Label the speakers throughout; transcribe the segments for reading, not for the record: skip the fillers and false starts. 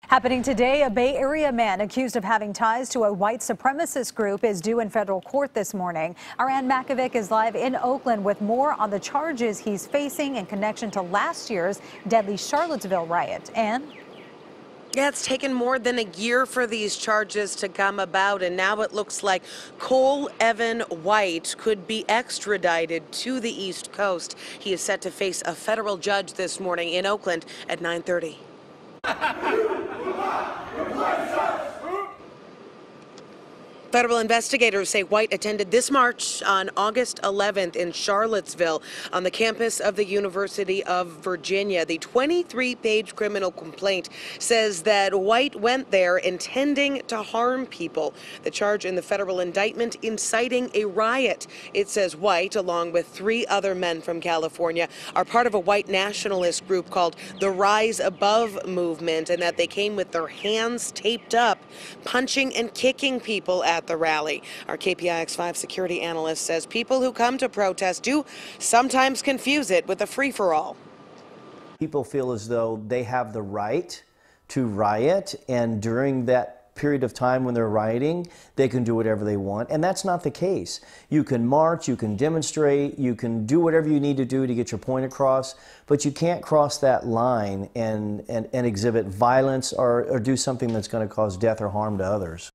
Speaker 1: Happening today, a Bay Area man accused of having ties to a white supremacist group is due in federal court this morning. Our Ann Makovec is live in Oakland with more on the charges he's facing in connection to last year's deadly Charlottesville riot. Ann?
Speaker 2: Yeah, it's taken more than a year for these charges to come about, and now it looks like Cole Evan White could be extradited to the East Coast. He is set to face a federal judge this morning in Oakland at 9:30. Federal investigators say White attended this march on August 11th in Charlottesville on the campus of the University of Virginia. The 23-page criminal complaint says that White went there intending to harm people. The charge in the federal indictment, inciting a riot. It says White, along with 3 other men from California, are part of a white nationalist group called the Rise Above movement, and that they came with their hands taped up, punching and kicking people at the rally. Our KPIX 5 security analyst says people who come to protest do sometimes confuse it with a free-for-all.
Speaker 3: People feel as though they have the right to riot, and during that period of time when they're rioting, they can do whatever they want, and that's not the case. You can march, you can demonstrate, you can do whatever you need to do to get your point across, but you can't cross that line and exhibit violence or do something that's going to cause death or harm to others.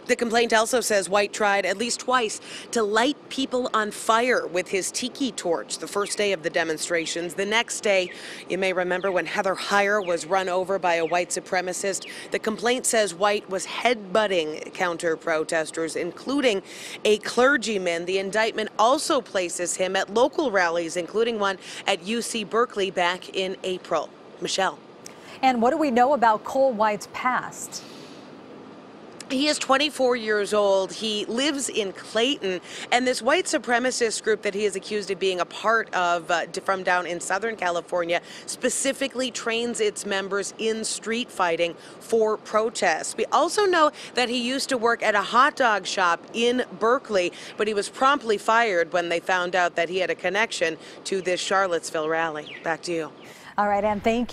Speaker 2: The complaint also says White tried at least twice to light people on fire with his tiki torch the first day of the demonstrations. The next day, you may remember when Heather Heyer was run over by a white supremacist. The complaint says White was headbutting counter-protesters, including a clergyman. The indictment also places him at local rallies, including one at UC Berkeley back in April. Michelle.
Speaker 1: And what do we know about Cole White's past?
Speaker 2: He is 24 years old. He lives in Clayton, and this white supremacist group that he is accused of being a part of from down in Southern California specifically trains its members in street fighting for protests. We also know that he used to work at a hot dog shop in Berkeley, but he was promptly fired when they found out that he had a connection to this Charlottesville rally. Back to you.
Speaker 1: All right, Ann, thank you.